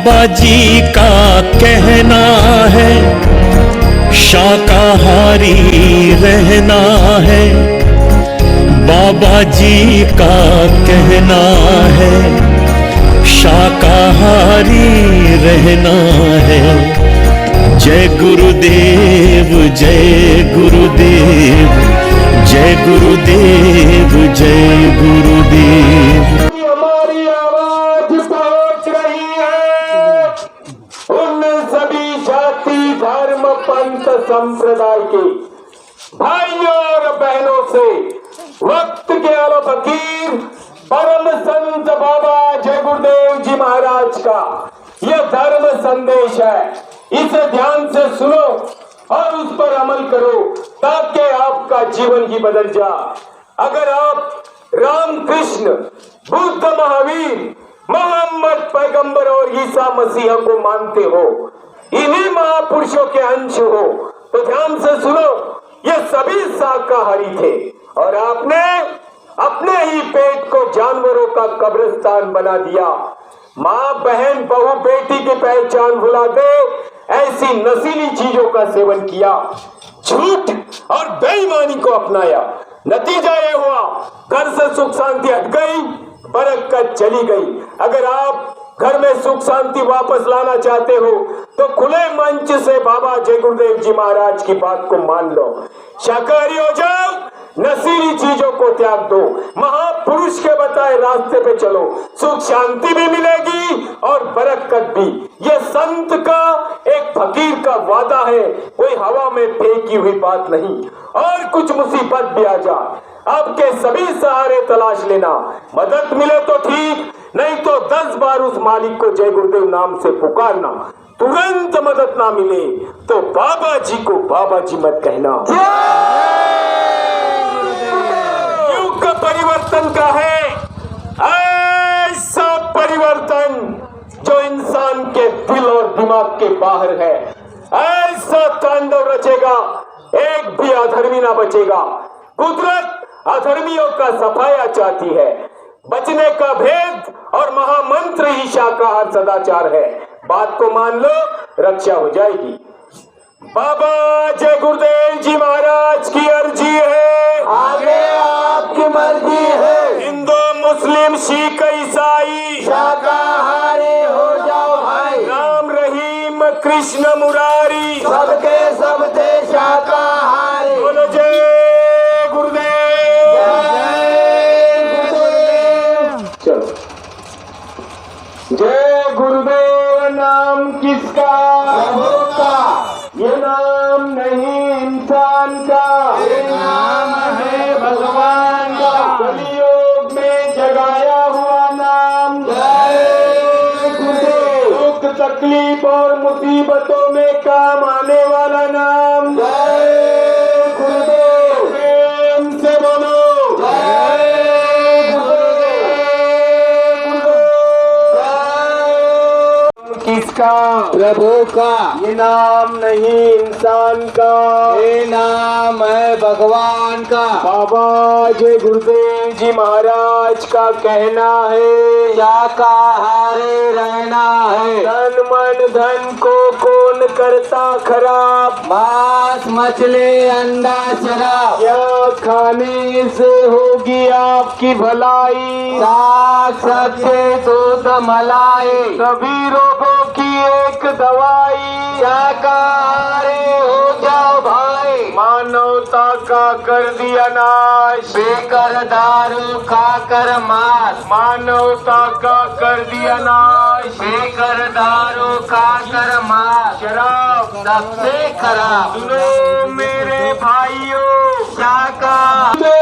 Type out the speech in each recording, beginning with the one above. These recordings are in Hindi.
बाबा जी का कहना है शाकाहारी रहना है। बाबा जी का कहना है शाकाहारी रहना है। जय गुरुदेव जय गुरुदेव जय गुरुदेव जय गुरुदेव। हमारी आवाज पहुंच रही है उन सभी जाति धर्म पंथ संप्रदाय के भाइयों और बहनों से। वक्त के आला फकीर परम संत बाबा जय गुरुदेव जी महाराज का यह धर्म संदेश है। इसे ध्यान से सुनो और उस पर अमल करो ताकि आपका जीवन ही बदल जाए। अगर आप राम कृष्ण बुद्ध महावीर मोहम्मद पैगंबर और ईसा मसीह को मानते हो, इन्हीं महापुरुषों के अंश हो, तो ध्यान से सुनो, ये सभी शाकाहारी थे और आपने अपने ही पेट को जानवरों का कब्रिस्तान बना दिया। माँ बहन बहू बेटी की पहचान भुला दे ऐसी नशीली चीजों का सेवन किया, झूठ और बेईमानी को अपनाया। नतीजा ये हुआ घर से सुख शांति हट गई, बरकत चली गई। अगर आप घर में सुख शांति वापस लाना चाहते हो तो खुले मंच से बाबा जय गुरुदेव जी महाराज की बात को मान लो। शाकाहारी हो जाओ, नशीली चीजों को त्याग दो, महापुरुष के बताए रास्ते पे चलो, सुख शांति भी मिलेगी और बरकत भी। ये संत का एक फकीर का वादा है, कोई हवा में फेंकी हुई बात नहीं। और कुछ मुसीबत भी आ जाए, आपके सभी सहारे तलाश लेना, मदद मिले तो ठीक, नहीं तो 10 बार उस मालिक को जय गुरुदेव नाम से पुकारना। तुरंत मदद ना मिले तो बाबा जी को बाबा जी मत कहना। युग परिवर्तन का है ऐसा परिवर्तन जो इंसान के दिल और दिमाग के बाहर है। ऐसा तांडव रचेगा, एक भी अधर्मी ना बचेगा। कुदरत अधर्मियों का सफाया चाहती है। बचने का भेद और महामंत्र ही शाकाहार सदाचार है। बात को मान लो, रक्षा हो जाएगी। बाबा जय गुरुदेव जी महाराज की अर्जी है, आगे आपकी मर्जी है। हिंदू मुस्लिम सिख ईसाई शाकाहारी हो जाओ भाई। राम रहीम कृष्ण मुरारी सबके सब थे शाकाहारी। बोलो जय गुरुदेव। चलो जय गुरुदेव। नाम किसका? प्रभु का। ये नाम नहीं इंसान का, ये नाम है भगवान का। कलियुग में जगाया हुआ नाम जय गुरुदेव। दुख तकलीफ और मुसीबतों में काम आने वाला नाम जय गुरुदेव। प्रेम से बोलो जय गुरुदेव। किसका? प्रभु का। ये नाम नहीं इंसान का, ये नाम है भगवान का। बाबा जय गुरुदेव जी महाराज का कहना है शाकाहारी रहना है। तन मन धन को कौन करता खराब, मांस मछली अंडा शराब। क्या खाने से होगी आपकी भलाई, साग सब्जी दूध मलाई। सभी रोगों की एक दवाई। शाकाहारी हो जाओ भाई। मानवता का कर दिया नाश, पीकर दारू खाकर मांस। मानवता का कर दिया नाश। पीकर दारू खाकर मांस। शराब सबसे खराब। सुनो मेरे भाइयों, शाकाहारी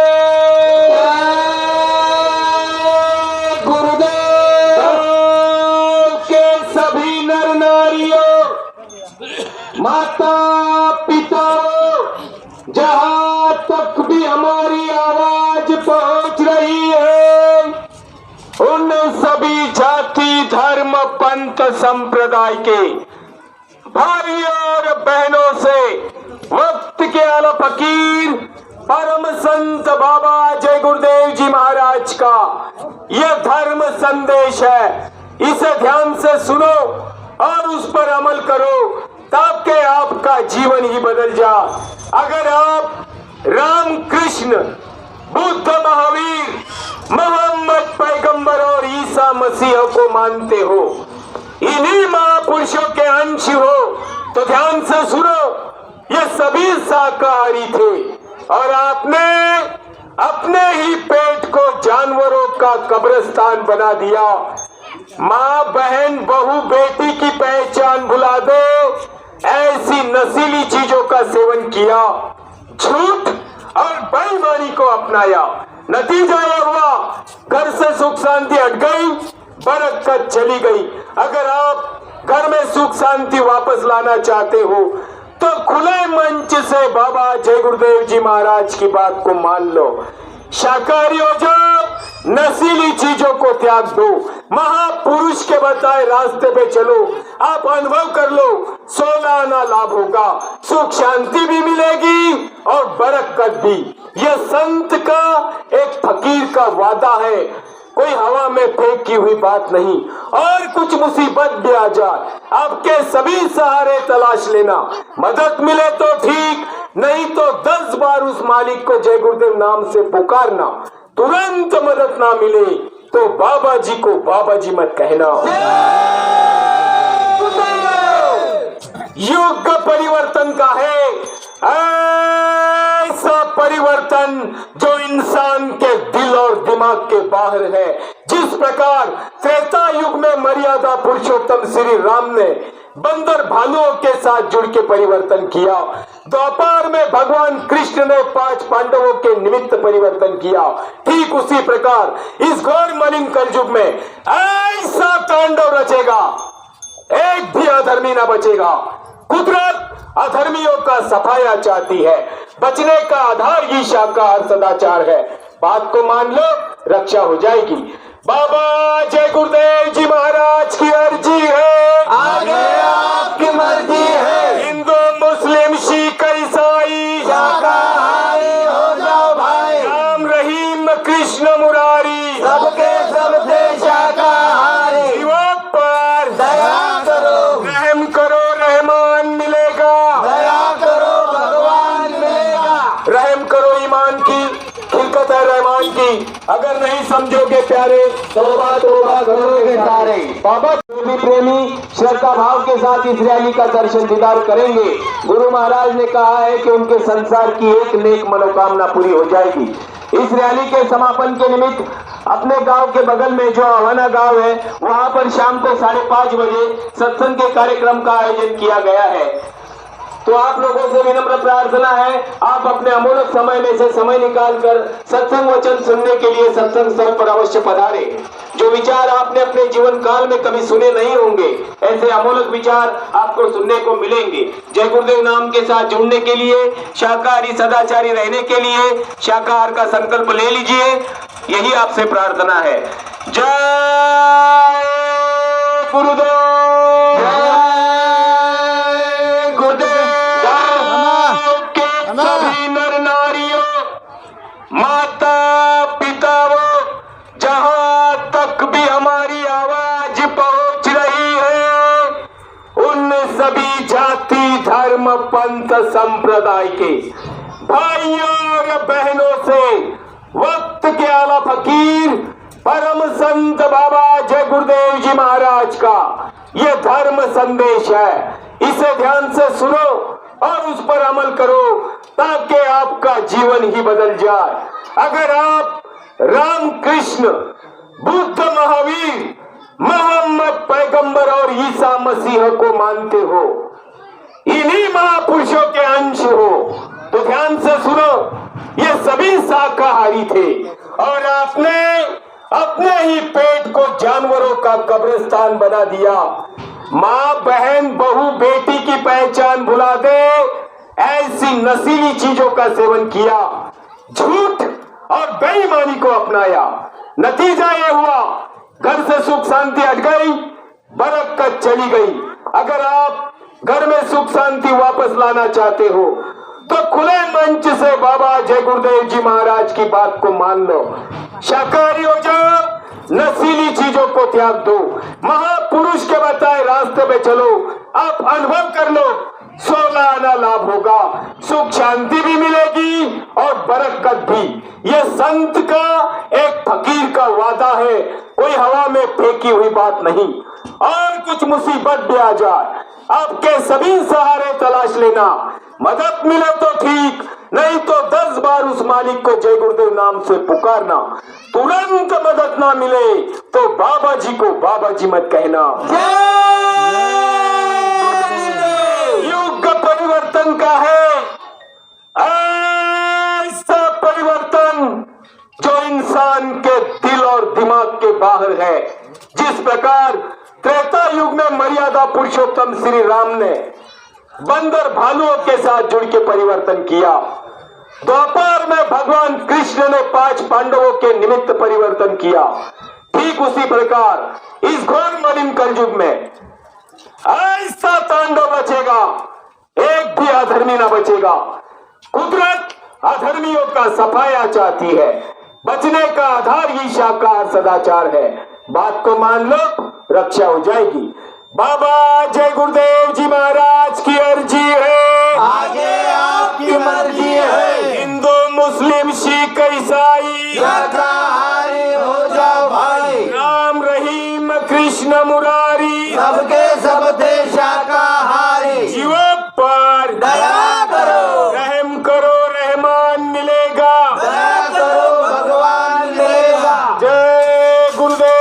माता पिता, जहाँ तक भी हमारी आवाज पहुंच रही है, उन सभी जाति धर्म पंथ संप्रदाय के भाइयों और बहनों से वक्त के आला फकीर परम संत बाबा जय गुरुदेव जी महाराज का यह धर्म संदेश है। इसे ध्यान से सुनो और उस पर अमल करो ताकि आपका जीवन ही बदल जाए। अगर आप राम कृष्ण, बुद्ध, महावीर, मोहम्मद पैगंबर और ईसा मसीह को मानते हो, इन्हीं महापुरुषों के अंश हो, तो ध्यान से सुनो, ये सभी शाकाहारी थे और आपने अपने ही पेट को जानवरों का कब्रिस्तान बना दिया। माँ, बहन, बहू, बेटी की पहचान भुला दो, ऐसी नशीली चीजों का सेवन किया, झूठ और बेईमानी को अपनाया। नतीजा यह हुआ, घर से सुख शांति हट गई, बरकत चली गई। अगर आप घर में सुख शांति वापस लाना चाहते हो तो खुले मंच से बाबा जय गुरुदेव जी महाराज की बात को मान लो। शाकाहारी हो जाओ, नशीली चीजों को त्याग दो, महापुरुष के बताए रास्ते पे चलो, आप अनुभव कर लो, 16 आना लाभ होगा, सुख शांति भी मिलेगी और बरकत भी। यह संत का, एक फकीर का वादा है, कोई हवा में फेंक की हुई बात नहीं। और कुछ मुसीबत भी आ जाए, आपके सभी सहारे तलाश लेना, मदद मिले तो ठीक, नहीं तो 10 बार उस मालिक को जय गुरुदेव नाम से पुकारना। तुरंत मदद ना मिले तो बाबा जी को बाबा जी मत कहना। युग परिवर्तन का है, ऐसा परिवर्तन जो इंसान के दिल और दिमाग के बाहर है। जिस प्रकार त्रेता युग में मर्यादा पुरुषोत्तम श्री राम ने बंदर भालुओं के साथ जुड़ के परिवर्तन किया, द्वापर में भगवान कृष्ण ने 5 पांडवों के निमित्त परिवर्तन किया, ठीक उसी प्रकार इस घोर मलिन कलयुग में ऐसा तांडव रचेगा, एक भी अधर्मी न बचेगा। कुदरत अधर्मियों का सफाया चाहती है, बचने का आधार ही शाकाहार सदाचार है। बात को मान लो, रक्षा हो जाएगी। बाबा जय गुरुदेव जी महाराज की अर्जी है, आगे आपकी मर्जी है। हिंदू, मुस्लिम, सिख, ईसाई शाकाहारी हो जाओ भाई, राम, रहीम, कृष्ण, मुरारी, सबके सबसे शाकाहारी। जीवों पर दया करो, रहम करो, रहमान मिलेगा। दया करो, भगवान मिलेगा। रहम करो, ईमान की खिलकत है रहमान की। अगर नहीं समझोगे प्यारे, तौबा तौबा करोगे सारे। बाबा देवी प्रेमी श्रद्धा भाव के साथ इस रैली का दर्शन दीदार करेंगे। गुरु महाराज ने कहा है कि उनके संसार की एक नेक मनोकामना पूरी हो जाएगी। इस रैली के समापन के निमित्त अपने गांव के बगल में जो आवाना गांव है, वहां पर शाम को 5:30 बजे सत्संग के कार्यक्रम का आयोजन किया गया है। तो आप लोगों से विनम्र प्रार्थना है, आप अपने अमूल्य समय में से समय निकालकर सत्संग वचन सुनने के लिए सत्संग स्थल पर अवश्य पधारे। जो विचार आपने अपने जीवन काल में कभी सुने नहीं होंगे, ऐसे अमूल्य विचार आपको सुनने को मिलेंगे। जय गुरुदेव नाम के साथ जुड़ने के लिए, शाकाहारी सदाचारी रहने के लिए शाकाहार का संकल्प ले लीजिए, यही आपसे प्रार्थना है। जय गुरुदेव, जय गुरुदेव। सभी नर नारियों, माता पिताओं, जहां तक भी हमारी आवाज पहुंच रही है, उन सभी जाति, धर्म, पंथ, संप्रदाय के भाइयों और बहनों से वक्त के आला फकीर परम संत बाबा जय गुरुदेव जी महाराज का ये धर्म संदेश है, इसे ध्यान से सुनो और उस पर अमल करो ताकि आपका जीवन ही बदल जाए। अगर आप राम कृष्ण, बुद्ध, महावीर, मोहम्मद पैगंबर और ईसा मसीह को मानते हो, इन्हीं महापुरुषों के अंश हो, तो ध्यान से सुनो, ये सभी शाकाहारी थे और आपने अपने ही पेट को जानवरों का कब्रिस्तान बना दिया। माँ, बहन, बहू, बेटी की पहचान भुला दे, ऐसी नशीली चीजों का सेवन किया, झूठ और बेईमानी को अपनाया। नतीजा ये हुआ, घर से सुख शांति हट गई, बरकत चली गई। अगर आप घर में सुख शांति वापस लाना चाहते हो तो खुले मंच से बाबा जय गुरुदेव जी महाराज की बात को मान लो। शाकाहारी हो जाओ, नशीली चीजों को त्याग दो, महापुरुष के बताए रास्ते पे चलो। आप अनुभव कर लो, 16 आना लाभ होगा, सुख शांति भी मिलेगी और बरकत भी। ये संत का, एक फकीर का वादा है, कोई हवा में फेंकी हुई बात नहीं। और कुछ मुसीबत भी आ जाए, आपके सभी सहारे तलाश लेना, मदद मिले तो ठीक, नहीं तो 10 बार उस मालिक को जय गुरुदेव नाम से पुकारना। तुरंत मदद ना मिले तो बाबा जी को बाबा जी मत कहना। युग परिवर्तन का है ऐसा परिवर्तन जो इंसान के दिल और दिमाग के बाहर है। जिस प्रकार त्रेता युग में मर्यादा पुरुषोत्तम श्री राम ने बंदर भालुओं के साथ जुड़ के परिवर्तन किया, द्वापर में भगवान कृष्ण ने 5 पांडवों के निमित्त परिवर्तन किया, ठीक उसी प्रकार इस घोर मलिन कलयुग में ऐसा तांडव बचेगा, एक भी अधर्मी ना बचेगा। कुदरत अधर्मियों का सफाया चाहती है, बचने का आधार ही शाकाहार सदाचार है। बात को मान लो, रक्षा हो जाएगी। बाबा जय गुरुदेव जी महाराज की अर्जी है, आगे आपकी मर्जी है। हिंदू मुस्लिम सिख ईसाई शाकाहारी हो जाओ भाई, राम रहीम कृष्ण मुरारी सबके सब थे शाकाहारी। जीवों पर दया करो, रहम करो, रहमान मिलेगा। दया करो, भगवान मिलेगा। जय गुरुदेव।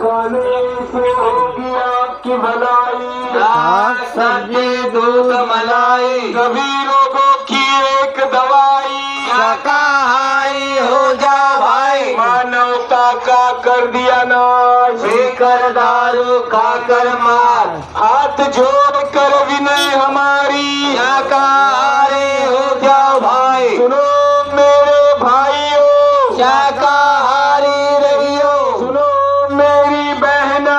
खाने से होगी आपकी भलाई, साग सब्जी दूध मलाई, सभी रोगों की एक दवाई। शाकाहारी हो जाओ भाई, मानवता का कर दिया नाश, पीकर दारू खाकर मार। हाथ जोड़ कर विनय हमारी, शाकाहारी हो जाओ भाई, सुनो मेरे भाइयों, शाकाहारी रहियो। सुनो मेरी बहना,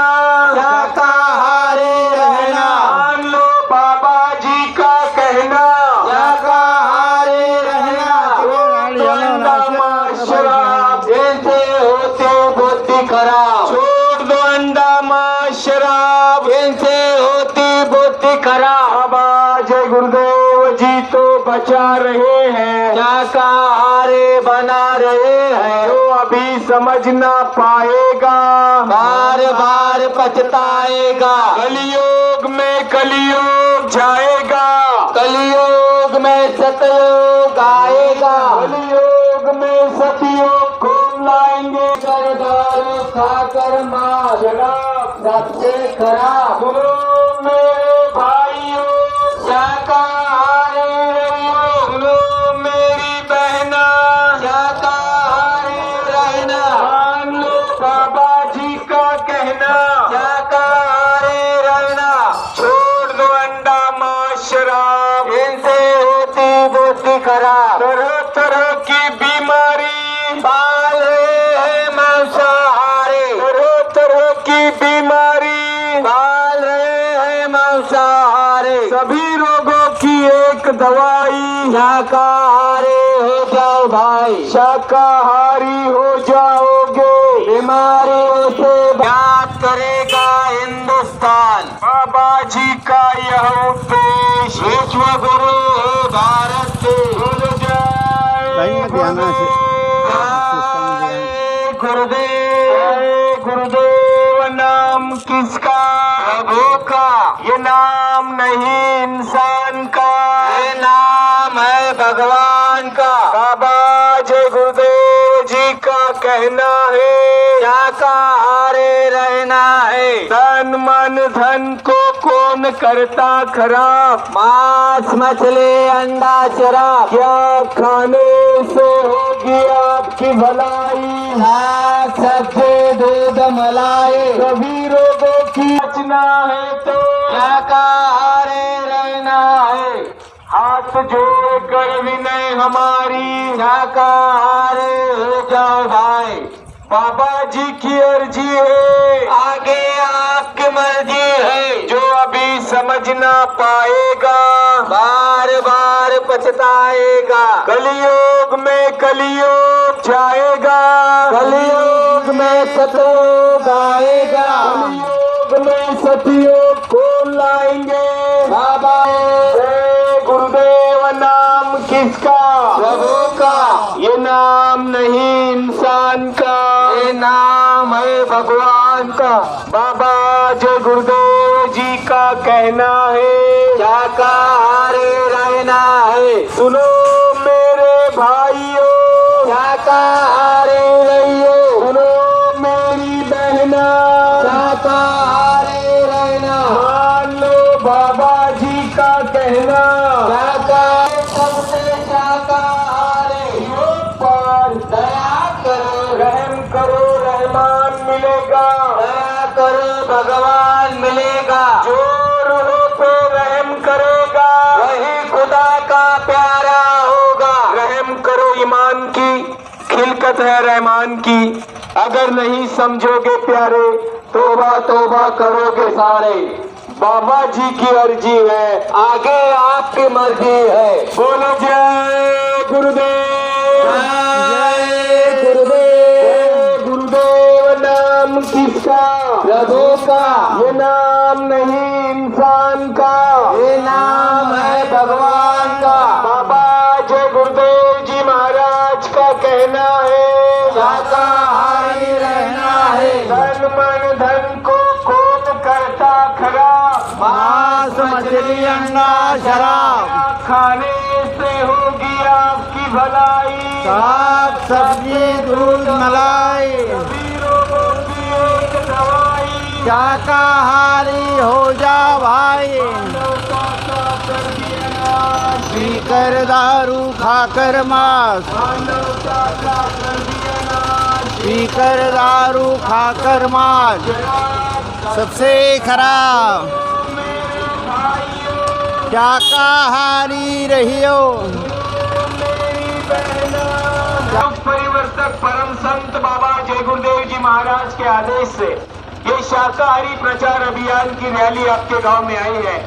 शाकाहारी रहना, मान लो बाबा जी का कहना। शाकाहारी रहना। शराब जैसे होते बुद्धि खराब, छोड़ दो अंडा मां शराब, जैसे होती बुद्धि खराब। बाबा जय गुरुदेव जी तो बचा रहे हैं, शाकाहारी बना रहे हैं, जो अभी समझ ना पाएगा बार बार पछताएगा। कलियुग में कलियुग जाएगा, कलियुग में सतयुग आएगा, कलियुग में सतयुग को लाएंगे। दारू खाकर मार, शराब सबसे खराब। सुनो मेरे भाइयों, शाकाहारी रहियो, सुनो मेरी बहना, शाकाहारी रहना, मान लो बाबा जी का कहना। शाकाहारी रहना, छोड़ दो अंडा मां शराब, इनसे होती बुद्धि खराब। तरह तरह की बीमारी पाल रहे हैं मांसाहारी, तरह तरह की बीमारी पाल रहे हैं मांसाहारी। सभी रोगों की एक दवाई, शाकाहारी हो जाओ भाई, शाकाहारी हो जाओगे। बीमारियों से याद करेगा हिंदुस्तान। बाबा जी का यह उपदेश विश्व गुरु है भारत के। बोलो जय गुरुदेव। गुरुदेव नाम किसका? प्रभु का, ये नाम नहीं इंसान का, ये नाम है भगवान का। बाबा जय गुरुदेव जी का कहना है, शाकाहारी रहना है, तन मन धन को कौन करता खराब? मांस मछली अंडा शराब, क्या खाने से होगी आपकी भलाई? साग सब्जी दूध मलाई, सभी रोगों की बचना है तो शाकाहारी रहना है, हाथ जोड़ कर विनय हमारी। शाकाहारी हो जाओ भाई, बाबा जी की अर्जी है, आगे आपकी मर्जी है। जो अभी समझ ना पाएगा बार बार पछताएगा। कलियुग कलियुग जाएगा, कलयुग में सतयुग आएगा, कलियुग में सतयुग को लाएंगे। बाबा जय गुरुदेव नाम किसका? प्रभु का, ये नाम नहीं इंसान का, ये नाम है भगवान का। बाबा जय गुरुदेव जी का कहना है शाकाहारी रहना है, सुनो मेरे भाइयों, शाकाहारी रहियो, सुनो मेरी बहना, शाकाहारी रहना, मान लो बाबा जी का कहना। शाकाहारी सबसे शाकाहारी पर दया करो, रहम करो, रहमान मिलेगा। दया करो भगवान मिलेगा, जो रूहों पे रहम करेगा वही खुदा का प्यारा होगा। रहम करो, ईमान की खिलकत है रहमान की। अगर नहीं समझोगे प्यारे, तोबा तोबा करोगे सारे। बाबा जी की अर्जी है, आगे आपकी मर्जी है। बोलो जय गुरुदेव, जय गुरुदेव, जय गुरुदेव नाम किसका? प्रभु का, ये नाम नहीं इंसान का, ये नाम है भगवान का। बाबा जय गुरुदेव जी महाराज का कहना है शाकाहारी रहना है, तन मन धन को कौन करता खराब? मांस मछली अंडा शराब, खाने से होगी आपकी भलाई, साग सब्जी दूध मलाई, वीरों की एक दवाई। शाकाहारी हो जा भाई, पीकर दारू खाकर मांस, पीकर दारू खाकर मांस सबसे खराब। शाकाहारी रहियो, युग परिवर्तक परम संत बाबा जय गुरुदेव जी महाराज के आदेश से ये शाकाहारी प्रचार अभियान की रैली आपके गांव में आई है।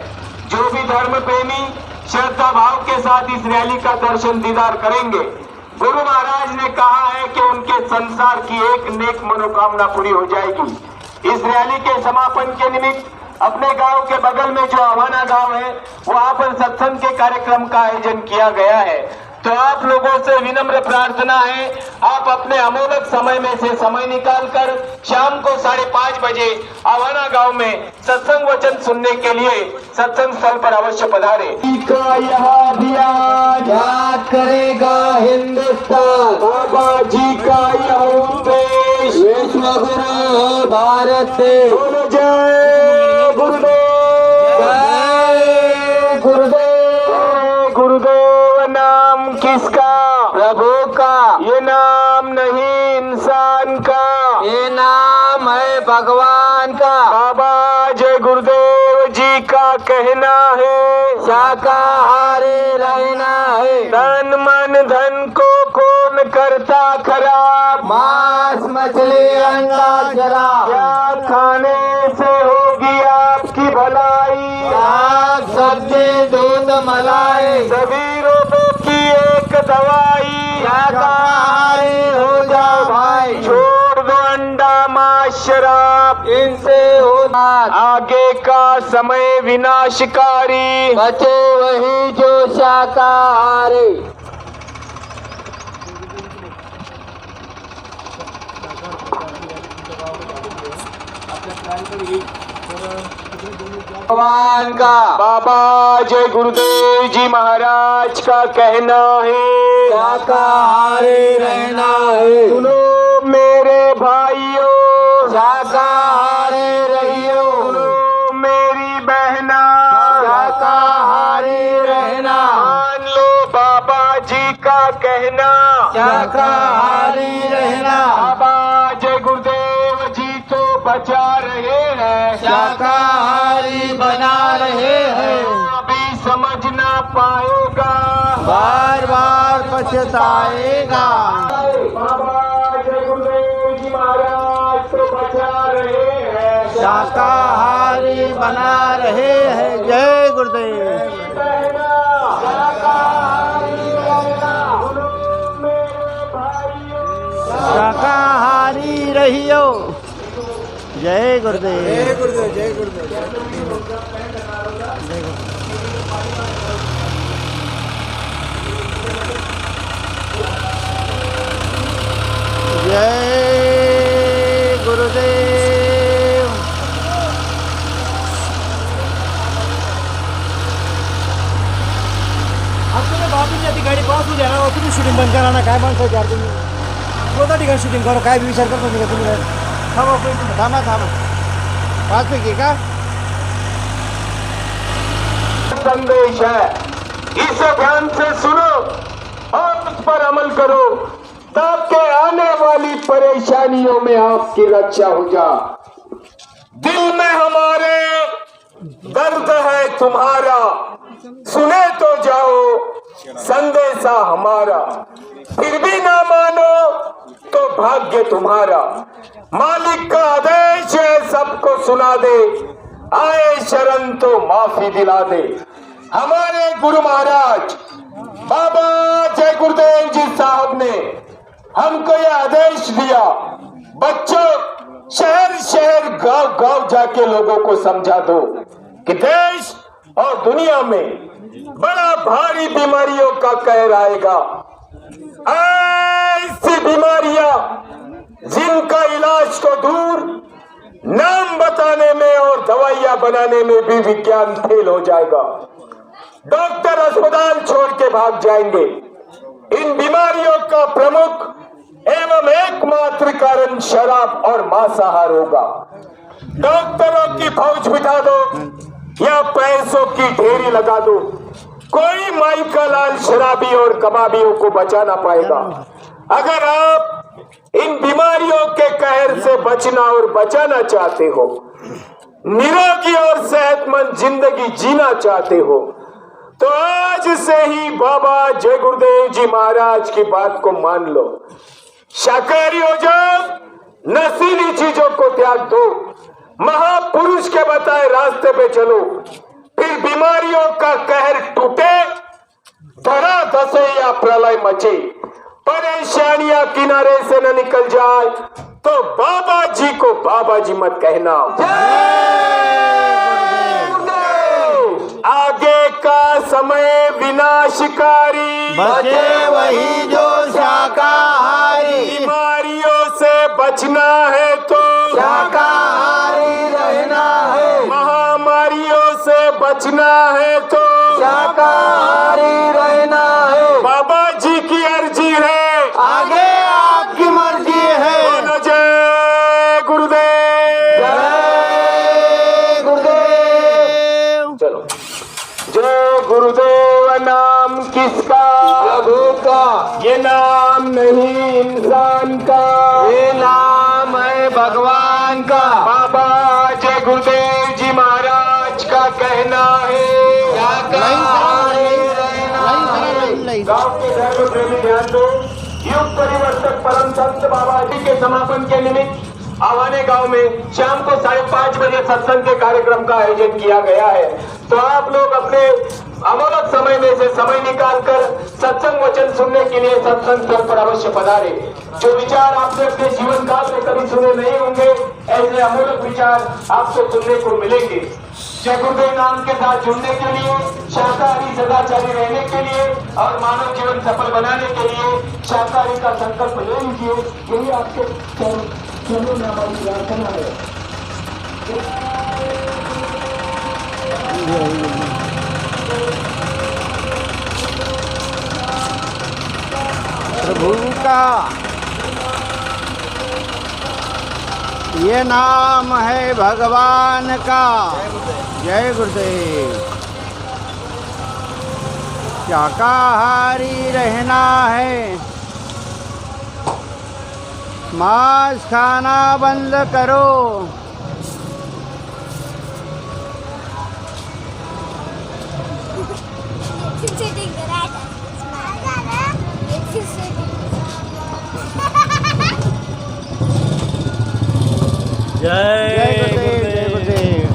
जो भी धर्म प्रेमी श्रद्धा भाव के साथ इस रैली का दर्शन दीदार करेंगे, गुरु महाराज ने कहा है कि उनके संसार की एक नेक मनोकामना पूरी हो जाएगी। इस रैली के समापन के निमित्त अपने गांव के बगल में जो आवाना गांव है, वहां पर सत्संग के कार्यक्रम का आयोजन किया गया है। तो आप लोगों से विनम्र प्रार्थना है, आप अपने अमूल्य समय में से समय निकालकर शाम को 5:30 बजे आवाना गांव में सत्संग वचन सुनने के लिए सत्संग स्थल पर अवश्य पधारे। का यह अभियान याद करेगा हिंदुस्तान, बाबा जी का यह उपदेश विश्व गुरु भारत देश। बोलो जय गुरुदेव, जय गुरुदेव, जय गुरुदेव नाम किसका? प्रभु का, ये नाम नहीं इंसान का, ये नाम है भगवान का। बाबा जय गुरुदेव जी का कहना है शाकाहारी रहना है, तन मन धन को कौन करता खराब? मांस मछली अंडा शराब, क्या खाने से होगी आपकी भलाई? साग सब्जी दूध मलाई, सभी रोगों की एक दवाई। शाकाहारी हो जाओ भाई, छोड़ दो अंडा मांस शराब, इनसे हो बात, आगे का समय विनाशकारी। बचे वही जो शाकाहारी। भगवान का, बाबा जय गुरुदेव जी महाराज का कहना है शाकाहारी रहना है, सुनो मेरे भाइयों, शाकाहारी रहियो, सुनो मेरी बहना, शाकाहारी रहना, मान लो बाबा जी का कहना। शाकाहारी रहना, बाबा जय गुरुदेव जी तो बचा रहे हैं, शाकाहारी बना रहे हैं, अभी समझ ना पाएगा, बार बार पछताएगा। बाबा जय गुरुदेव जी महाराज तो बचा रहे हैं, शाकाहारी बना रहे हैं। जय गुरुदेव। कहना शाकाहारी रहना, सुनो मेरे शाकाहारी रहियो। जय गुरुदेव। जय गुरुदेव, जय गुरुदेव। जय गुरुदेव। आपल्याला बाबूची ती गाडी पास होऊ द्या ना, तुम्ही शूटिंग बंद करा ना, काय माणसं विचार तुम्ही कोणत्या ठिकाणी शूटिंग करा, काय विचार करता तुम्ही तुम्ही थांबा थांबा थांबा, 5 पैकी का? संदेश है, इसे ध्यान से सुनो और उस पर अमल करो ताकि आने वाली परेशानियों में आपकी रक्षा हो जा। दिल में हमारे दर्द है तुम्हारा, सुने तो जाओ संदेशा हमारा, फिर भी ना मानो तो भाग्य तुम्हारा। मालिक का आदेश है सबको सुना दे, आए शरण तो माफी दिला दे। हमारे गुरु महाराज बाबा जय गुरुदेव जी साहब ने हमको यह आदेश दिया, बच्चों शहर शहर गांव गांव जाके लोगों को समझा दो कि देश और दुनिया में बड़ा भारी बीमारियों का कहर आएगा। ऐसी बीमारियां जिनका इलाज तो दूर, नाम बताने में और दवाइयां बनाने में भी विज्ञान फेल हो जाएगा। डॉक्टर अस्पताल छोड़ के भाग जाएंगे। इन बीमारियों का प्रमुख एवं एकमात्र कारण शराब और मांसाहार होगा। डॉक्टरों की फौज बिठा दो या पैसों की ढेरी लगा दो, कोई माई का लाल शराबी और कबाबियों को बचा ना पाएगा। अगर आप इन बीमारियों के कहर से बचना और बचाना चाहते हो, निरोगी और सेहतमंद जिंदगी जीना चाहते हो, तो आज से ही बाबा जय गुरुदेव जी महाराज की बात को मान लो। शाकाहारी हो जाओ, नशीली चीजों को त्याग दो, महापुरुष के बताए रास्ते पे चलो, फिर बीमारियों का कहर टूटे, धरा धसे या प्रलय मचे, परेशानियां किनारे से न निकल जाए तो बाबा जी को बाबा जी मत कहना। आगे का समय विनाशकारी, बचे वही जो शाकाहारी। बीमारियों से बचना है तो शाकाहारी रहना है। महामारियों से बचना है तो शाकाहारी रहना है। बाबा जी की अर्जी है, आगे आपकी मर्जी है। बोलो जय गुरुदेव। जय गुरुदेव। चलो, जय गुरुदेव नाम किसका? प्रभु का। ये नाम नहीं इंसान का, ये नाम है भगवान का। बाबा जय गुरुदेव जी महाराज का कहना है। गांव के धर्म प्रेमी ध्यान दो, युग परिवर्तक परम संत बाबा जी के समापन के निमित्त आवाने गांव में शाम को 5:30 बजे सत्संग के कार्यक्रम का आयोजन किया गया है। तो आप लोग अपने अमूल्य समय में से समय निकालकर सत्संग वचन सुनने के लिए सत्संग स्थल पर अवश्य पधारे। जो विचार आपने अपने जीवन काल में कभी सुने नहीं होंगे, ऐसे अमूल्य विचार आपको सुनने को मिलेंगे। जय गुरुदेव नाम के साथ जुड़ने के लिए, शाकाहारी सदाचारी रहने के लिए और मानव जीवन सफल बनाने के लिए शाकाहारी का संकल्प ले लीजिए। यही आपके चरणों में हमारी प्रार्थना है। प्रभु का ये नाम है भगवान का। जय गुरुदेव। शाकाहारी रहना है, मांस खाना बंद करो। जय गुरुदेव। जय गुरुदेव।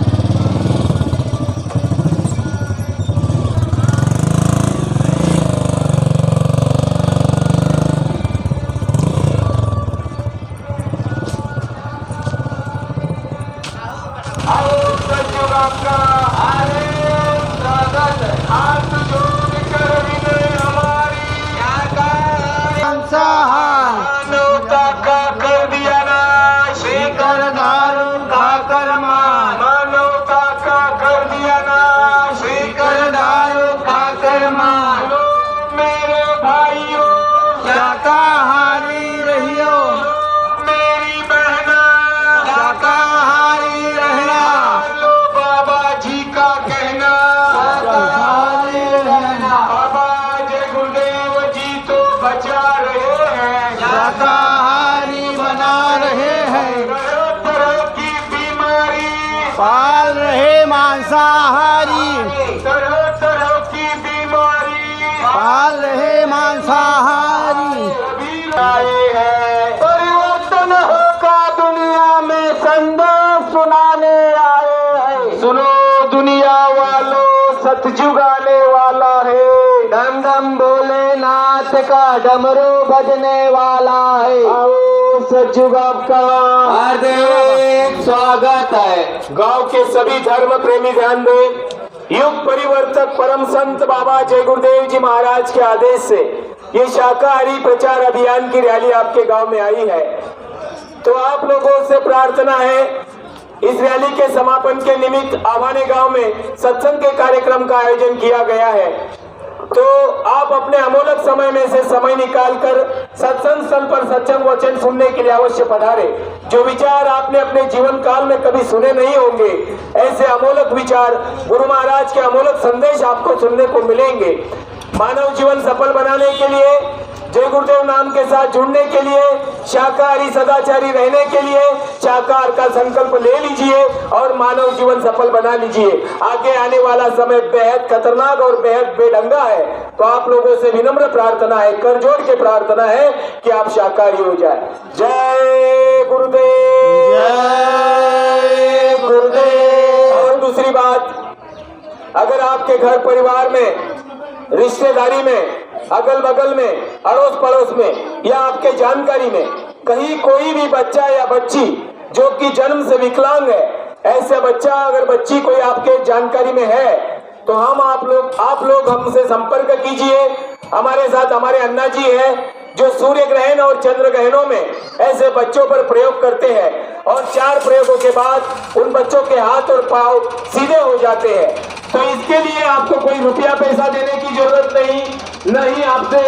आपका हार्दिक स्वागत है। हाथ जोड़कर विनय हमारी मानवता का कर दिया नाश, कर दारू खाकर मान, मानवता का कर दिया नाश, कर दारू खाकर मान, लो मेरे भाइयों, शाकाहारी रहियो, मेरी बहना, शाकाहारी रहना, लो बाबा जी का कहना, शाकाहारी रहना, बाबा जय गुरुदेव जी तो बचा रहे हैं, शाकाहारी बना रहे हैं, तरह तरह की बीमारी, पाल रहे मांसाहारी, तरह तरह की बीमारी पाल रहे मांसाहारी, अभी आए हैं। परिवर्तन होगा दुनिया में, संदेश सुनाने आए हैं। सुनो दुनिया वालों, सतयुग आने वाला है। डम डम भोलेनाथ का डमरू बजने वाला है। आओ सतयुग आपका हार्दिक स्वागत है। गांव के सभी धर्म प्रेमी ध्यान दें। युग परिवर्तक परम संत बाबा जय गुरुदेव जी महाराज के आदेश से ये शाकाहारी प्रचार अभियान की रैली आपके गांव में आई है। तो आप लोगों से प्रार्थना है, इस रैली के समापन के निमित्त आवाने गांव में सत्संग के कार्यक्रम का आयोजन किया गया है। तो आप अपने अमूल्य समय में से समय निकालकर सत्संग स्थल पर सत्संग वचन सुनने के लिए अवश्य पधारे। जो विचार आपने अपने जीवन काल में कभी सुने नहीं होंगे, ऐसे अमूल्य विचार गुरु महाराज के अमूल्य संदेश आपको सुनने को मिलेंगे। मानव जीवन सफल बनाने के लिए, जय गुरुदेव नाम के साथ जुड़ने के लिए, शाकाहारी सदाचारी रहने के लिए शाकाहार का संकल्प ले लीजिए और मानव जीवन सफल बना लीजिए। आगे आने वाला समय बेहद खतरनाक और बेहद बेढंगा है। तो आप लोगों से विनम्र प्रार्थना है, कर जोड़ के प्रार्थना है कि आप शाकाहारी हो जाए। जय गुरुदेव, जय गुरुदेव। और दूसरी बात, अगर आपके घर परिवार में, रिश्तेदारी में, अगल बगल में, अड़ोस पड़ोस में या आपके जानकारी में कहीं कोई भी बच्चा या बच्ची जो कि जन्म से विकलांग है, ऐसे बच्चा अगर बच्ची कोई आपके जानकारी में है तो आप लोग हमसे संपर्क कीजिए। हमारे साथ हमारे अन्ना जी है जो सूर्य ग्रहण और चंद्र ग्रहणों में ऐसे बच्चों पर प्रयोग करते हैं और 4 प्रयोगों के बाद उन बच्चों के हाथ और पांव सीधे हो जाते हैं। तो इसके लिए आपको कोई रुपया पैसा देने की जरूरत नहीं, न ही आपसे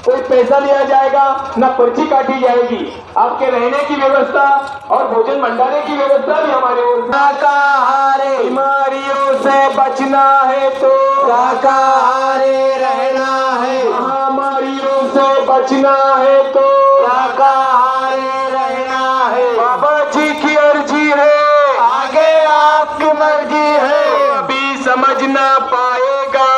कोई पैसा लिया जाएगा, न पर्ची काटी जाएगी। आपके रहने की व्यवस्था और भोजन भंडारे की व्यवस्था भी हमारे ओर से। शाकाहारी बीमारियों से बचना है तो शाकाहारी रहना है, महामारियों से बचना है तो शाकाहारी रहना है। बाबा जी की अर्जी है, आगे आपकी मर्जी है, अभी समझ ना पाएगा,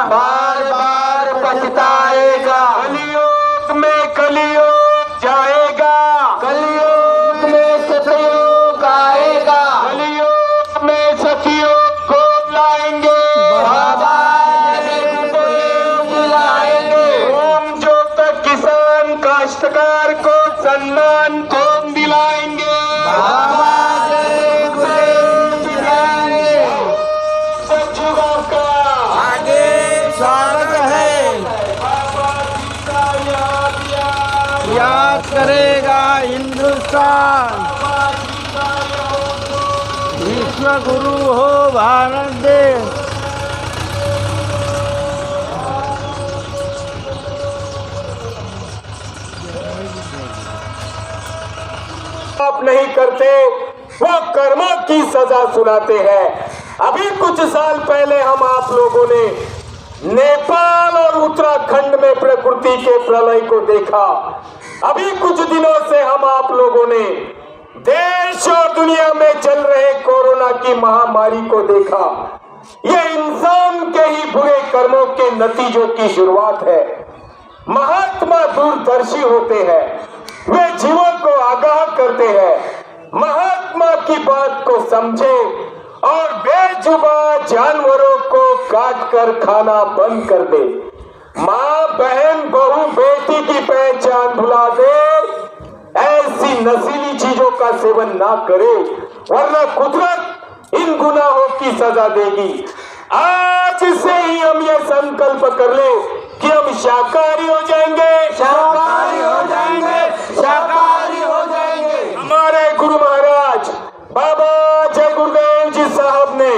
बार बार पछताएगा। कलियुग में कलियुग जाएगा, कलयुग में सतयुग आएगा, कलियुग में सतयुग को लाएंगे, बाबा जय बुलाएंगे। ओम जो तक किसान काश्तकार को सम्मान को दिलाएंगे, बाबा जय बुलाएंगे। सतयुग का आगे स्वागत है, याद करेगा हिंदुस्तान, विश्व गुरु हो भारत देश। आप नहीं करते वो कर्मों की सजा सुनाते हैं। अभी कुछ साल पहले हम आप लोगों ने नेपाल और उत्तराखंड में प्रकृति के प्रलय को देखा। अभी कुछ दिनों से हम आप लोगों ने देश और दुनिया में चल रहे कोरोना की महामारी को देखा। ये इंसान के ही बुरे कर्मों के नतीजों की शुरुआत है। महात्मा दूरदर्शी होते हैं, वे जीवों को आगाह करते हैं। महात्मा की बात को समझे और बेजुबान जानवरों को काट कर खाना बंद कर दे। माँ बहन बहू बेटी की पहचान भुला दे। ऐसी नशीली चीजों का सेवन ना करे, वरना कुदरत इन गुनाहों की सजा देगी। आज से ही हम ये संकल्प कर ले कि हम शाकाहारी हो जाएंगे, शाकाहारी हो जाएंगे, शाकाहारी हो जाएंगे। हमारे गुरु महाराज बाबा जय गुरुदेव जी साहब ने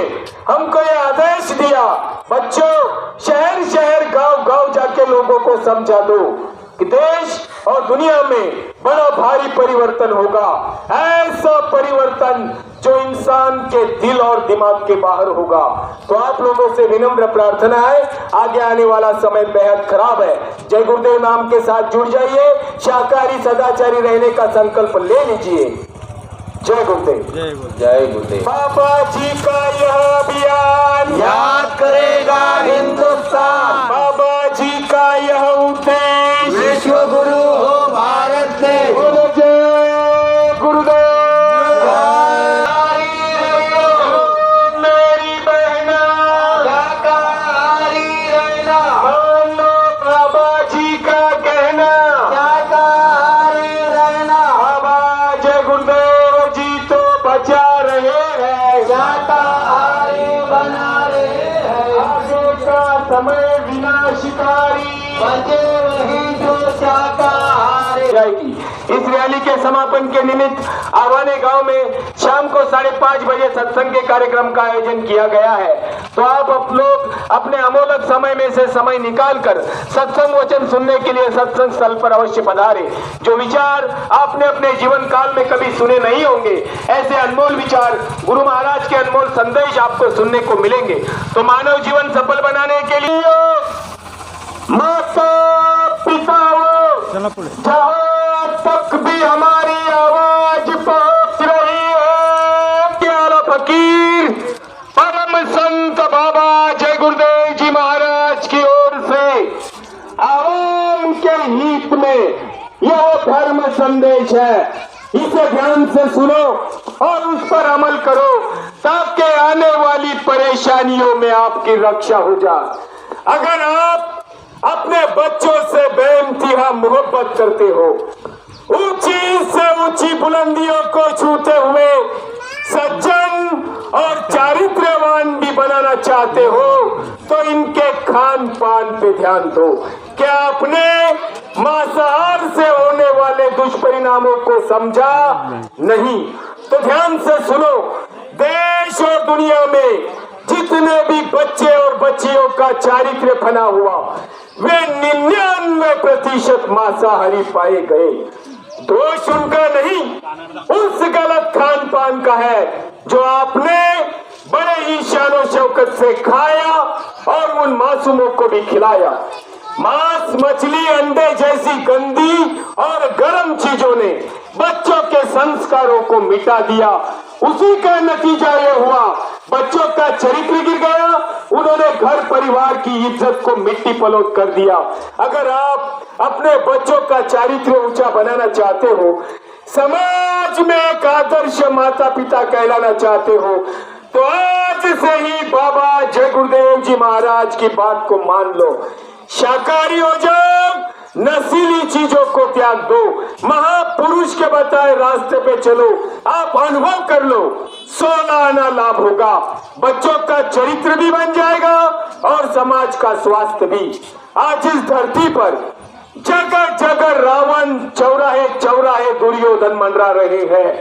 हमको ये आदेश दिया, बच्चों शहर शहर गांव गांव जाके लोगों को समझा दो कि देश और दुनिया में बड़ा भारी परिवर्तन होगा। ऐसा परिवर्तन जो इंसान के दिल और दिमाग के बाहर होगा। तो आप लोगों से विनम्र प्रार्थना है, आगे आने वाला समय बेहद खराब है। जय गुरुदेव नाम के साथ जुड़ जाइए, शाकाहारी सदाचारी रहने का संकल्प ले लीजिए। जय गुरुदेव, जय गुरुदेव। बाबा जी का यह अभियान याद करेगा हिंदुस्तान, बाबा जी का यह उद्देश्य विश्व गुरु हो भारत देश। बोलो जय गुरुदेव। मेरी बहना शाकाहारी रहना, मानो बाबा जी का कहना। शाकाहारी रहना, बाबा जय गुरुदेव जी तो बचा रहे हैं, शाकाहारी बना रहे हैं। आगे का समय विनाशकारी बचे वही जो शाकाहारी। जाएगी। इस रैली के समापन के निमित्त आवाने गांव में शाम को 5:30 बजे सत्संग के कार्यक्रम का आयोजन किया गया है। तो आप लोग अपने अमूल्य समय में से समय निकालकर सत्संग वचन सुनने के लिए सत्संग स्थल पर अवश्य पधारें। जो विचार आपने अपने जीवन काल में कभी सुने नहीं होंगे, ऐसे अनमोल विचार गुरु महाराज के अनमोल संदेश आपको सुनने को मिलेंगे। तो मानव जीवन सफल बनाने के लिए माता पिताओं, जहाँ तक भी हमारी आवाज पहुंच रही है, प्यारा फकीर परम संत बाबा जय गुरुदेव जी महाराज की ओर से आवाम के हित में यह धर्म संदेश है। इसे ध्यान से सुनो और उस पर अमल करो ताकि आने वाली परेशानियों में आपकी रक्षा हो जाए। अगर आप अपने बच्चों से बेइंतहा मोहब्बत करते हो, ऊंची से ऊंची बुलंदियों को छूते हुए सज्जन और चारित्र्यवान भी बनाना चाहते हो, तो इनके खान पान पे ध्यान दो। क्या आपने मांसाहार से होने वाले दुष्परिणामों को समझा? नहीं। तो ध्यान से सुनो, देश और दुनिया में जितने भी बच्चे और बच्चियों का चारित्र्य बना हुआ, वे 99% मांसाहारी पाए गए। दोष उनका नहीं, उस गलत खान पान का है जो आपने बड़े ही शानो शौकत से खाया और उन मासूमों को भी खिलाया। मांस, मछली, अंडे जैसी गंदी और गर्म चीजों ने बच्चों के संस्कारों को मिटा दिया। उसी का नतीजा यह हुआ, बच्चों का चरित्र गिर गया, उन्होंने घर परिवार की इज्जत को मिट्टी पलोट कर दिया। अगर आप अपने बच्चों का चारित्र ऊंचा बनाना चाहते हो, समाज में एक आदर्श माता पिता कहलाना चाहते हो, तो आज से ही बाबा जय गुरुदेव जी महाराज की बात को मान लो। शाकाहारी हो जाओ, नशीली चीजों को त्याग दो, महापुरुष के बताए रास्ते पे चलो, आप अनुभव कर लो, 16 आना लाभ होगा। बच्चों का चरित्र भी बन जाएगा और समाज का स्वास्थ्य भी। आज इस धरती पर जगह जगह रावण, चौराहे चौराहे दुर्योधन मंडरा रहे हैं।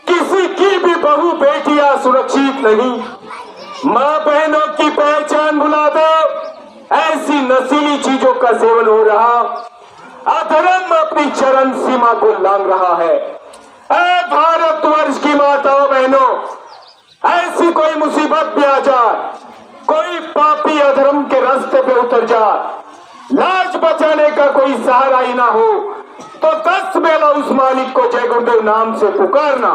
किसी की भी बहू बेटियां सुरक्षित नहीं, माँ बहनों की पहचान भुला दो, ऐसी नशीली चीजों का सेवन हो रहा, अधर्म अपनी चरम सीमा को लांघ रहा है। ऐ भारतवर्ष की माताओं बहनों, ऐसी कोई मुसीबत भी आ जाए, कोई पापी अधर्म के रास्ते पे उतर जाए, लाज बचाने का कोई सहारा ही ना हो, तो 10 बेला उस मालिक को जय गुरुदेव नाम से पुकारना।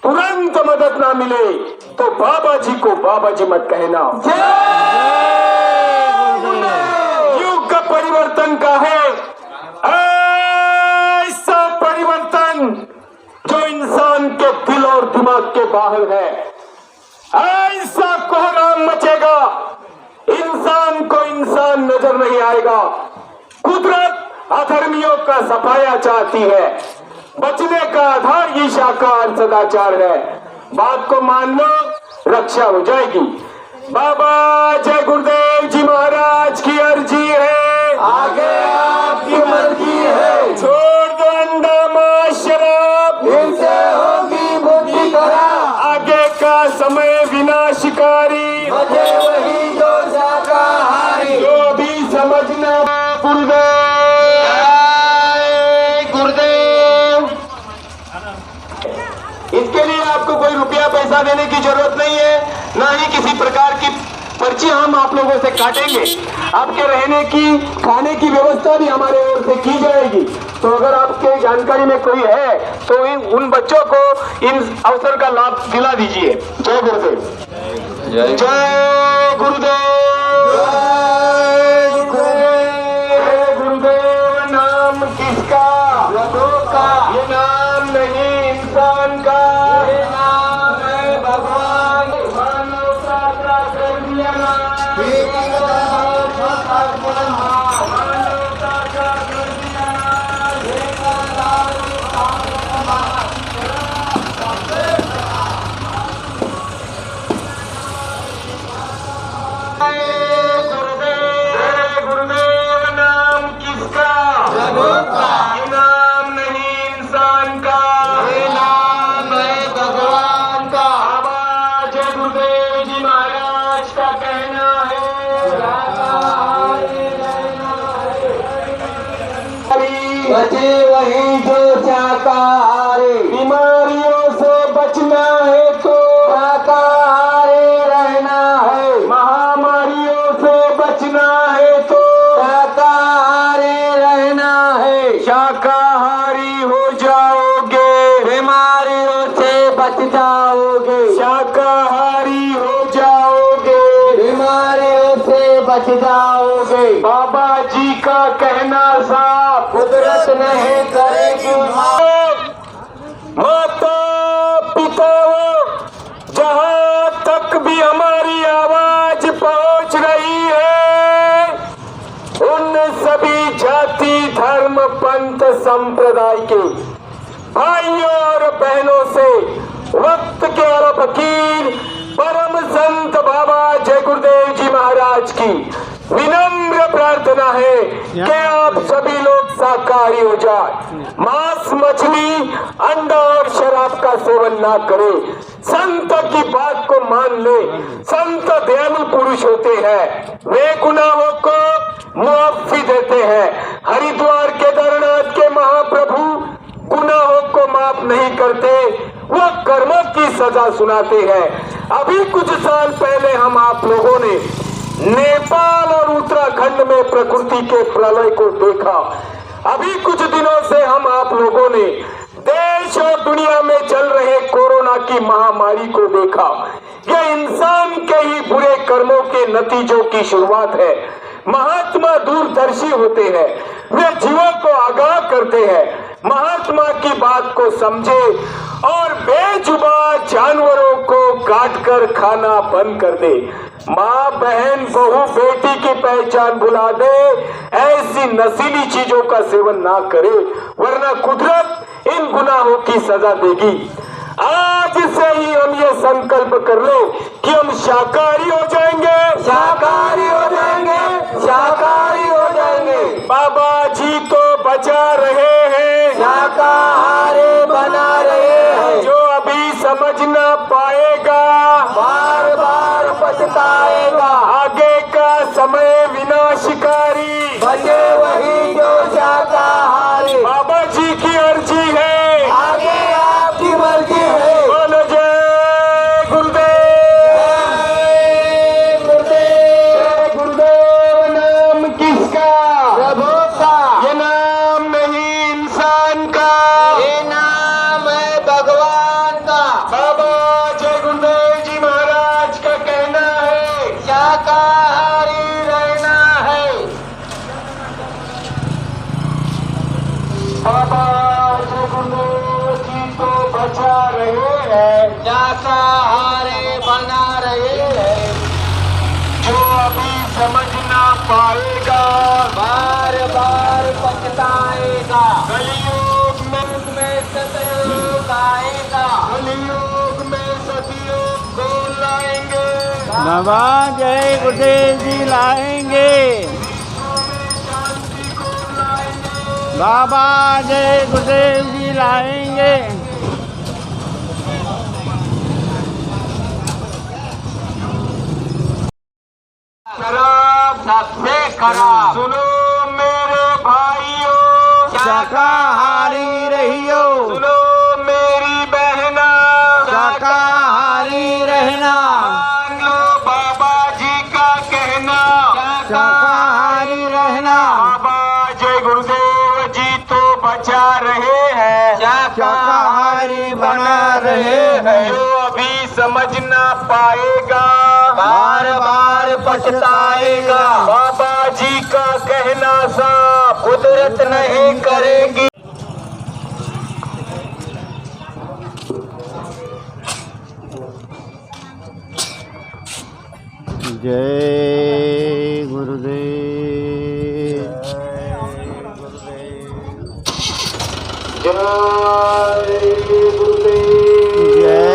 तुरंत मदद ना मिले तो बाबा जी को बाबा जी मत कहना। युग का परिवर्तन का है, ऐसा परिवर्तन जो इंसान के दिल और दिमाग के बाहर है। ऐसा कोहराम मचेगा, इंसान को इंसान नजर नहीं आएगा। कुदरत अधर्मियों का सफाया चाहती है, बचने का आधार ही शाकाहार सदाचार है। बात को मान लो, रक्षा हो जाएगी। बाबा जय गुरुदेव जी महाराज की अर्जी है, आगे आपकी मर्जी है। छोड़ दो अंडा मांस शराब, इनसे होगी बुद्धि खराब। आगे का समय विनाशकारी, बचे वही जो शाकाहारी। जो भी समझना। गुरुदेव जय गुरुदेव। इसके लिए आपको कोई रुपया पैसा देने की जरूरत नहीं है, ना ही किसी प्रकार की पर्ची हम आप लोगों से काटेंगे। आपके रहने की, खाने की व्यवस्था भी हमारे ओर से की जाएगी। तो अगर आपके जानकारी में कोई है तो उन बच्चों को इन अवसर का लाभ दिला दीजिए। जय गुरुदेव। जय गुरुदेव। जय गुरुदेव। नाम किसका? प्रभु का। ये नाम नहीं इंसान का, ये नाम है भगवान। मानवता का कर दिया नाम। मानवता का कर दिया नाम। जय गुरुदेव। नाम किसका? प्रभु का। ये नाम नहीं इंसान का, ये नाम है भगवान का। बाबा जय गुरुदेव जी महाराज का कहना है, बचे वही जो शाकाहारी। बीमारियों से बचना है तो शाकाहारी रहना है। महामारियों से बचना है तो शाकाहारी रहना है। शाकाहारी हो जाओगे, बीमारियों से बच जाओगे। शाकाहारी हो जाओगे, बीमारियों से बच जाओगे। बाबा जी का कहना साफ, कुदरत नहीं करेगी माता पिता, जहाँ तक भी हमारी आवाज पहुँच रही है, उन सभी जाति धर्म पंथ संप्रदाय के भाइयों और बहनों से वक्त के आला फकीर परम संत बाबा जय गुरुदेव जी महाराज की विनम्र प्रार्थना है कि आप सभी लोग शाकाहारी हो जाए, मांस मछली अंडा और शराब का सेवन ना करें, संत की बात को मान ले। संत दयालु पुरुष होते हैं, वे गुनाहों को मुआफी देते हैं। हरिद्वार केदारनाथ के महाप्रभु गुनाहों को माफ नहीं करते, वो कर्मों की सजा सुनाते हैं। अभी कुछ साल पहले हम आप लोगों ने नेपाल और उत्तराखंड में प्रकृति के प्रलय को देखा। अभी कुछ दिनों से हम आप लोगों ने देश और दुनिया में चल रहे कोरोना की महामारी को देखा। यह इंसान के ही बुरे कर्मों के नतीजों की शुरुआत है। महात्मा दूरदर्शी होते हैं, वे जीवों को आगाह करते हैं। महात्मा की बात को समझे और बेजुबान जानवरों को काटकर खाना बंद कर दे। माँ बहन बहू बेटी की पहचान भुला दे, ऐसी नशीली चीजों का सेवन ना करे, वरना कुदरत इन गुनाहों की सजा देगी। आज से ही हम ये संकल्प कर ले कि हम शाकाहारी हो जाएंगे, शाकाहारी हो जाएंगे, शाकाहारी हो जाएंगे। बाबा जी तो बचा रहे हैं, शाकाहारी बना रहे हैं। जो अभी समझ ना पाएगा बार बार पछताएगा। आगे का समय विनाशकारी, बचे वही जो शाकाहारी। बाबा जी की अर्जी है, आगे आपकी मर्जी है। बोलो जय गुरुदेव। जय गुरुदेव। जय गुरुदेव। नाम किसका? प्रभु का। ये नाम नहीं इंसान का, ये नाम है भगवान का। बाबा जय गुरुदेव जी महाराज का कहना है, शाकाहारी रहना है। बाबा जय गुरुदेव जी तो बचा रहे हैं, शाकाहारी बना रहे हैं। जो अभी समझ ना पाएगा बार बार पछताएगा। कलयुग में सतयुग आएगा। कलयुग में बाबा जय गुरुदेव जी लाएंगे। बाबा जय गुरुदेव जी लाएंगे। शराब सबसे खराब। सुनो मेरे भाइयों, शाकाहारी रहियो। सुनो मेरी बहना, शाकाहारी रहना। मान लो बाबा जी का कहना, शाकाहारी रहना। बाबा जय गुरुदेव जी तो बचा रहे हैं, शाकाहारी बना रहे हैं। जो अभी समझ ना पाएगा बार बार पछताएगा। बाबा जी का कहना सा कुदरत नहीं करेगी। जय गुरुदेव। जय गुरुदेव। जय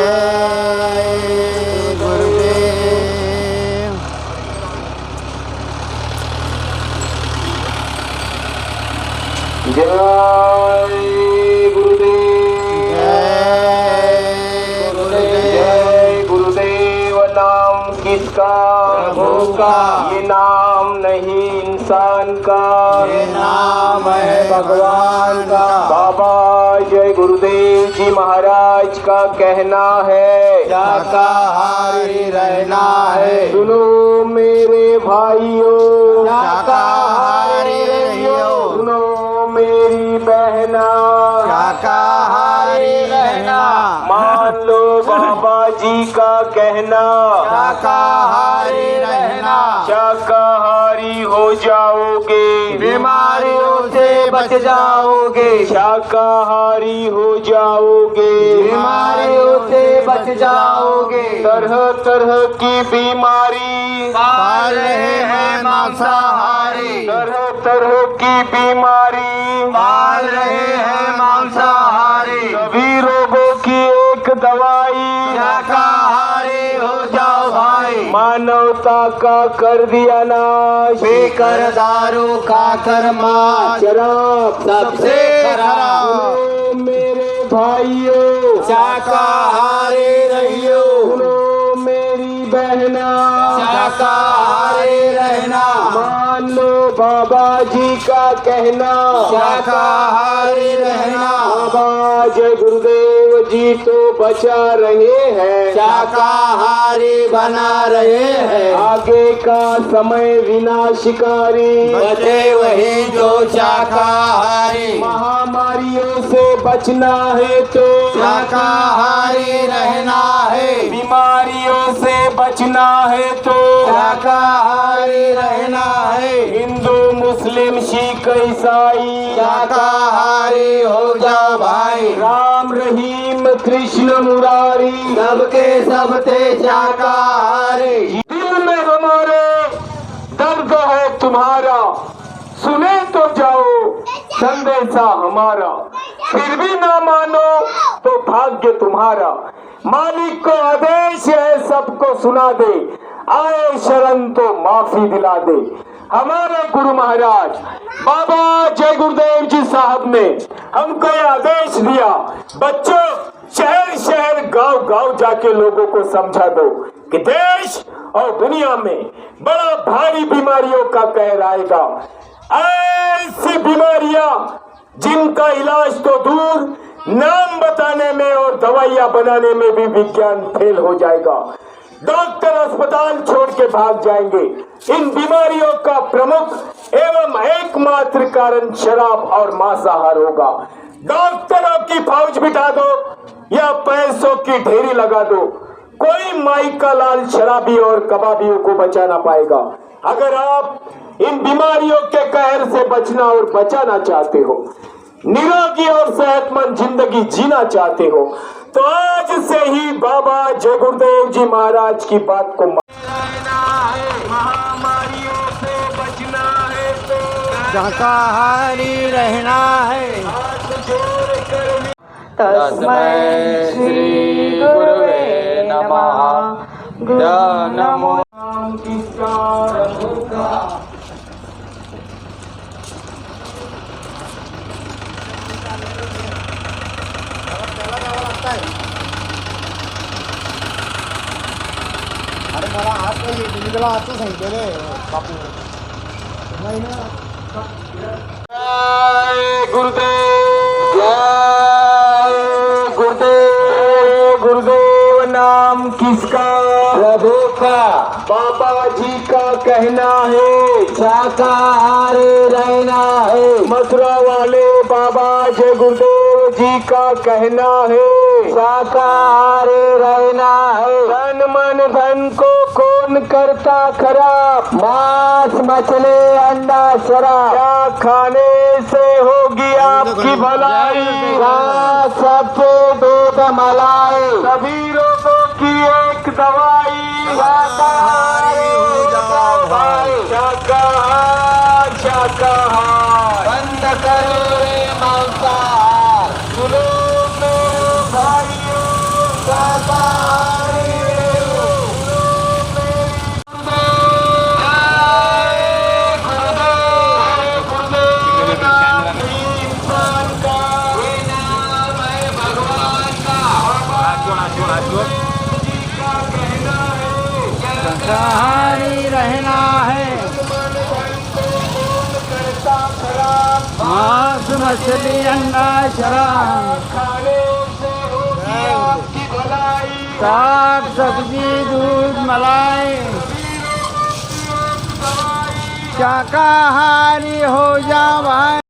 गुरुदेव। जय गुरुदेव। जय गुरुदेव। जय गुरुदेव। नाम किसका? प्रभु का। ये नाम नहीं इंसान का, ये नाम है भगवान का। बाबा जय गुरुदेव जी महाराज का कहना है, शाकाहारी रहना है। सुनो मेरे भाइयों, शाकाहारी रहियो। सुनो मेरी बहना, शाकाहारी रहना। मान लो बाबा जी का कहना, शाकाहारी रहना। शाकाहारी हो जाओगे, बीमारियों से बच जाओगे। शाकाहारी हो जाओगे, बीमारियों से बच जाओगे। तरह तरह की बीमारी पाल रहे हैं मांसाहारी। तरह तरह की बीमारी पाल रहे हैं मांसाहारी। सभी रोगों की एक दवाई, शाकाहारी हो जाओ भाई। मानवता का कर दिया नाश, पीकर दारू खाकर मार। शराब सबसे खराब। सुनो मेरे भाइयों, शाकाहारी रहियो। सुनो मेरी बहना, शाकाहारी रहना। मान लो बाबा जी का कहना, शाकाहारी रहना। बाबा जय गुरुदेव जी तो बचा रहे हैं, शाकाहारी बना रहे हैं। आगे का समय विनाशकारी, बचे वही जो शाकाहारी। महामारियों से बचना है तो शाकाहारी रहना है। बीमारियों से बचना है तो शाकाहारी रहना है। हिंदू मुस्लिम सिख ईसाई शाकाहारी हो जाओ भाई। राम रहीम कृष्ण मुरारी सबके सब थे शाकाहारी। दिल में हमारे दर्द है तुम्हारा, सुने तो जाओ संदेशा हमारा, फिर भी ना मानो तो भाग्य तुम्हारा। मालिक को आदेश है सबको सुना दे, आए शरण तो माफी दिला दे। हमारे गुरु महाराज बाबा जय गुरुदेव जी साहब ने हमको ये आदेश दिया, बच्चों शहर शहर गांव गांव जाके लोगों को समझा दो कि देश और दुनिया में बड़ा भारी बीमारियों का कहर आएगा। ऐसी बीमारियां जिनका इलाज तो दूर, नाम बताने में और दवाइयां बनाने में भी विज्ञान फेल हो जाएगा। डॉक्टर अस्पताल छोड़ के भाग जाएंगे। इन बीमारियों का प्रमुख एवं एकमात्र कारण शराब और मांसाहार होगा। डॉक्टरों की फौज बिठा दो या पैसों की ढेरी लगा दो, कोई माई का लाल शराबी और कबाबियों को बचा ना पाएगा। अगर आप इन बीमारियों के कहर से बचना और बचाना चाहते हो, निरोगी और सेहतमंद जिंदगी जीना चाहते हो, तो आज से ही बाबा जय गुरुदेव जी महाराज की बात को मानना है। महामारियों से बचना है तो शाकाहारी रहना है। हाथ जोड़ कर तस्मै श्री गुरुवे नमः। नमो किसका रघु का अरे मला आज नाही तुम्ही आजचं सांगितलं रे बापू नाही ना जय गुरुदेव जय गुरुदेव गुरुदेव नाम किसका प्रभु का बाबा जी का कहना है शाकाहारी रहना है मथुरा वाले बाबा जय गुरुदेव जी का कहना है शाकाहारी रहना है तन मन धन को कौन करता खराब मांस मछली अंडा शराब क्या खाने से होगी आपकी भलाई साग सब्जी दूध मलाई सभी रोगों की एक दवाई शाकाहारी हो जाओ भाई शाकाहार शाकाहार बंद करो रे मांसाहार सुनो मेरे भाइयों शाकाहारी रहो। इंसान का ये नाम है भगवान का जी का कहना है शाकाहारी रहना है करता खराब मांस मछली अंडा शराब खाने से होगी आपकी भलाई साग सब्जी दूध मलाई शाकाहारी हो जा भाई।